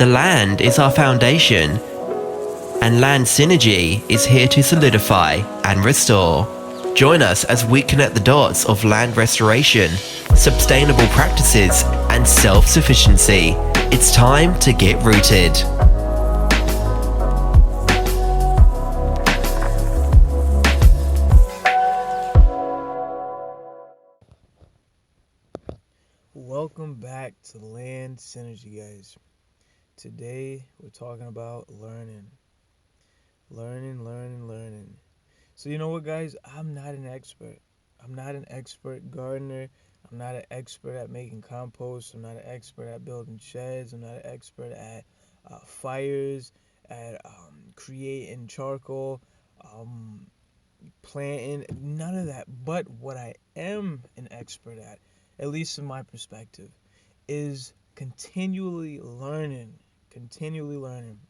The land is our foundation, and Land Synergy is here to solidify and restore. Join us as we connect the dots of land restoration, sustainable practices, and self-sufficiency. It's time to get rooted. Welcome back to Land Synergy, guys. Today we're talking about learning. Learning. So you know what, guys? I'm not an expert. I'm not an expert gardener. I'm not an expert at making compost. I'm not an expert at building sheds. I'm not an expert at fires, at creating charcoal, um, planting, none of that. But what I am an expert at least in my perspective, is continually learning. Continually learning.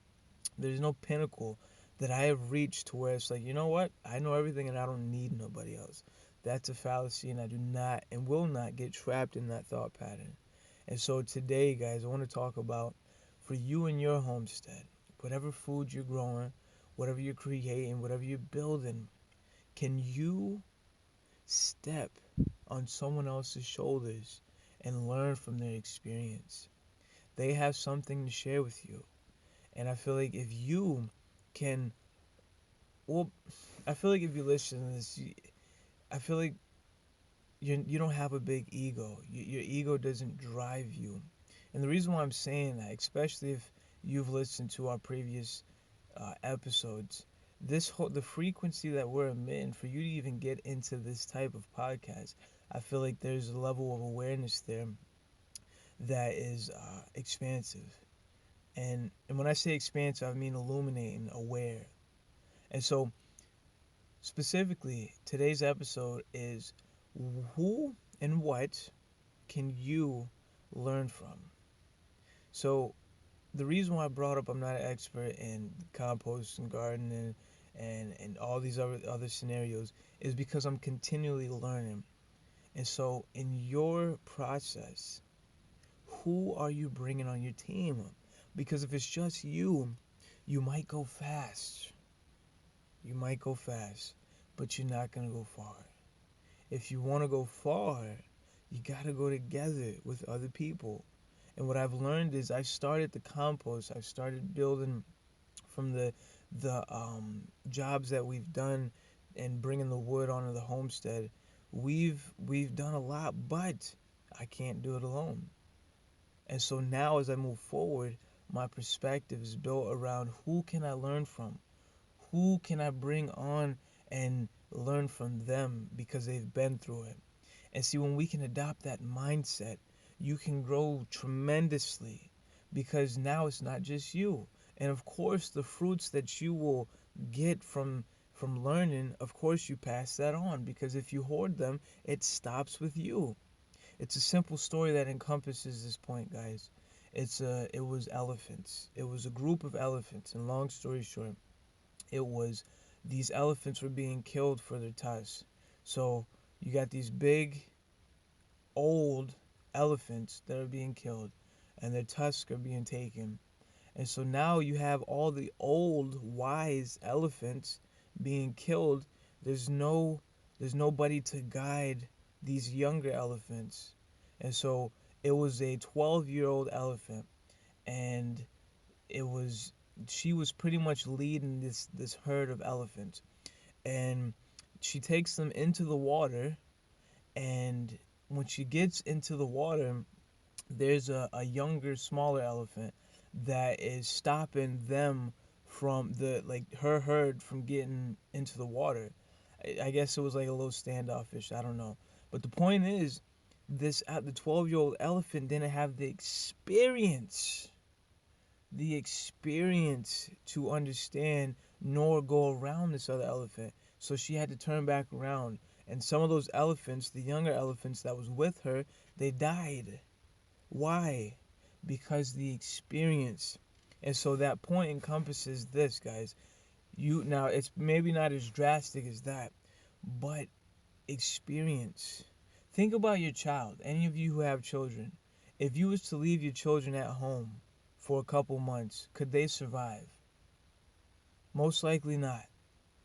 There's no pinnacle that I have reached to where it's like, you know what? I know everything and I don't need nobody else. That's a fallacy, and I do not and will not get trapped in that thought pattern. And so today, guys, I want to talk about for you and your homestead, whatever food you're growing, whatever you're creating, whatever you're building, can you step on someone else's shoulders and learn from their experience? They have something to share with you. And I feel like if you can, well, I feel like if you listen to this, I feel like you don't have a big ego. Your ego doesn't drive you. And the reason why I'm saying that, especially if you've listened to our previous episodes, the frequency that we're emitting for you to even get into this type of podcast, I feel like there's a level of awareness there that is expansive. And when I say expansive, I mean illuminating, aware. And so specifically, today's episode is who and what can you learn from? So the reason why I brought up I'm not an expert in compost and gardening and all these other scenarios is because I'm continually learning. And so in your process, who are you bringing on your team? Because if it's just you, you might go fast. You might go fast, but you're not going to go far. If you want to go far, you got to go together with other people. And what I've learned is I started the compost. I started building from the jobs that we've done and bringing the wood onto the homestead. We've done a lot, but I can't do it alone. And so now as I move forward, my perspective is built around who can I learn from? Who can I bring on and learn from them because they've been through it? And see, when we can adopt that mindset, you can grow tremendously because now it's not just you. And of course, the fruits that you will get from learning, of course you pass that on, because if you hoard them, it stops with you. It's a simple story that encompasses this point, guys. It was elephants. It was a group of elephants, and long story short, it was these elephants were being killed for their tusks. So you got these big old elephants that are being killed, and their tusks are being taken. And so now you have all the old wise elephants being killed. There's no there's nobody to guide these younger elephants. And so it was a 12-year-old elephant, and it was she was pretty much leading this herd of elephants. And she takes them into the water, and when she gets into the water, there's a younger, smaller elephant that is stopping them from the like her herd from getting into the water. I guess it was like a little standoffish. I don't know, but the point is, the 12-year-old elephant didn't have the experience to understand nor go around this other elephant. So she had to turn back around. And some of those elephants, the younger elephants that was with her, they died. Why? Because the experience. And so that point encompasses this, guys. You now it's maybe not as drastic as that, but experience. Think about your child. Any of you who have children, if you was to leave your children at home for a couple months, could they survive? Most likely not,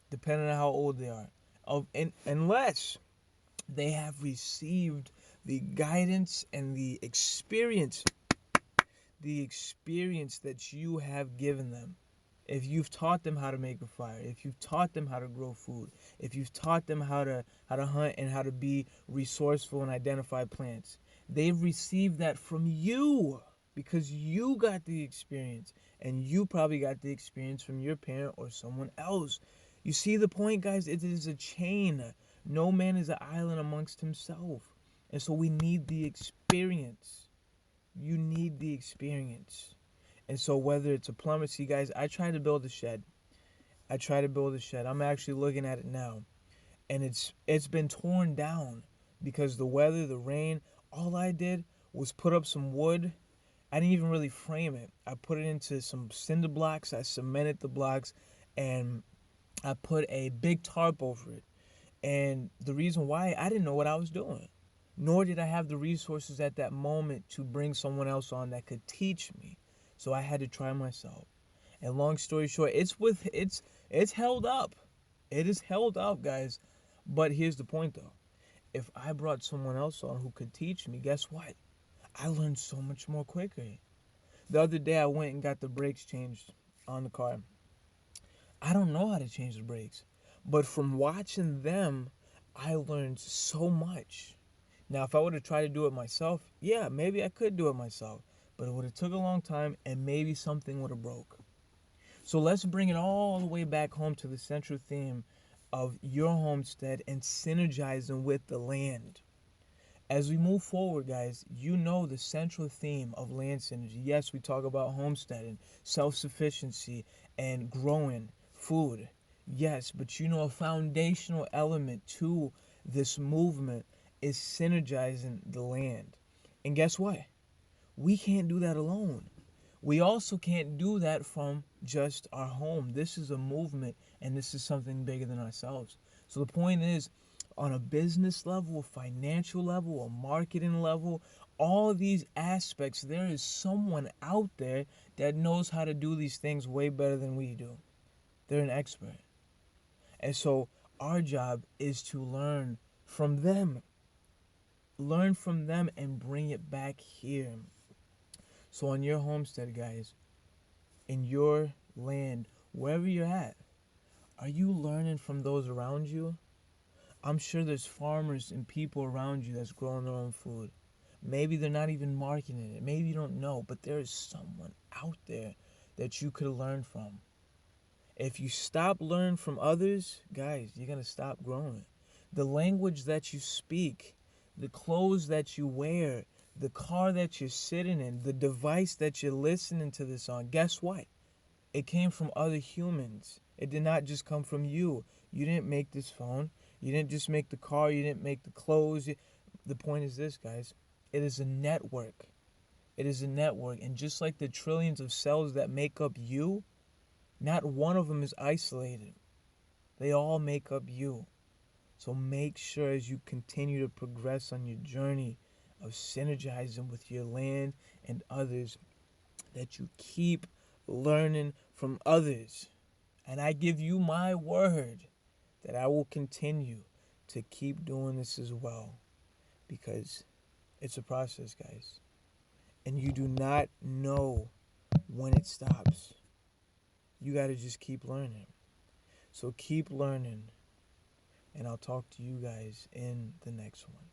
depending on how old they are. Unless they have received the guidance and the experience that you have given them. If you've taught them how to make a fire, if you've taught them how to grow food, if you've taught them how to hunt and how to be resourceful and identify plants, they've received that from you because you got the experience, and you probably got the experience from your parent or someone else. You see the point, guys? It is a chain. No man is an island amongst himself. And so we need the experience. You need the experience. And so whether it's a plumber, see guys, I try to build a shed. I'm actually looking at it now. And it's been torn down because the weather, the rain, all I did was put up some wood. I didn't even really frame it. I put it into some cinder blocks, I cemented the blocks, and I put a big tarp over it. And the reason why, I didn't know what I was doing. Nor did I have the resources at that moment to bring someone else on that could teach me. So I had to try myself. And long story short, it's held up. It is held up, guys. But here's the point though. If I brought someone else on who could teach me, guess what? I learned so much more quicker. The other day I went and got the brakes changed on the car. I don't know how to change the brakes. But from watching them, I learned so much. Now, if I would have tried to do it myself, yeah, maybe I could do it myself. But it would have took a long time, and maybe something would have broke. So let's bring it all the way back home to the central theme of your homestead and synergizing with the land. As we move forward, guys, you know the central theme of land synergy. Yes, we talk about homesteading, self-sufficiency, and growing food. Yes, but you know a foundational element to this movement is synergizing the land. And guess what? We can't do that alone. We also can't do that from just our home. This is a movement, and this is something bigger than ourselves. So the point is, on a business level, a financial level, a marketing level, all of these aspects, there is someone out there that knows how to do these things way better than we do. They're an expert. And so our job is to learn from them. Learn from them and bring it back here. So on your homestead, guys, in your land, wherever you're at, are you learning from those around you? I'm sure there's farmers and people around you that's growing their own food. Maybe they're not even marketing it. Maybe you don't know, but there is someone out there that you could learn from. If you stop learning from others, guys, you're going to stop growing. The language that you speak, the clothes that you wear, the car that you're sitting in, the device that you're listening to this on, guess what? It came from other humans. It did not just come from you. You didn't make this phone. You didn't just make the car. You didn't make the clothes. The point is this, guys. It is a network. It is a network. And just like the trillions of cells that make up you, not one of them is isolated. They all make up you. So make sure as you continue to progress on your journey of synergizing with your land and others, that you keep learning from others. And I give you my word that I will continue to keep doing this as well, because it's a process, guys. And you do not know when it stops. You got to just keep learning. So keep learning, and I'll talk to you guys in the next one.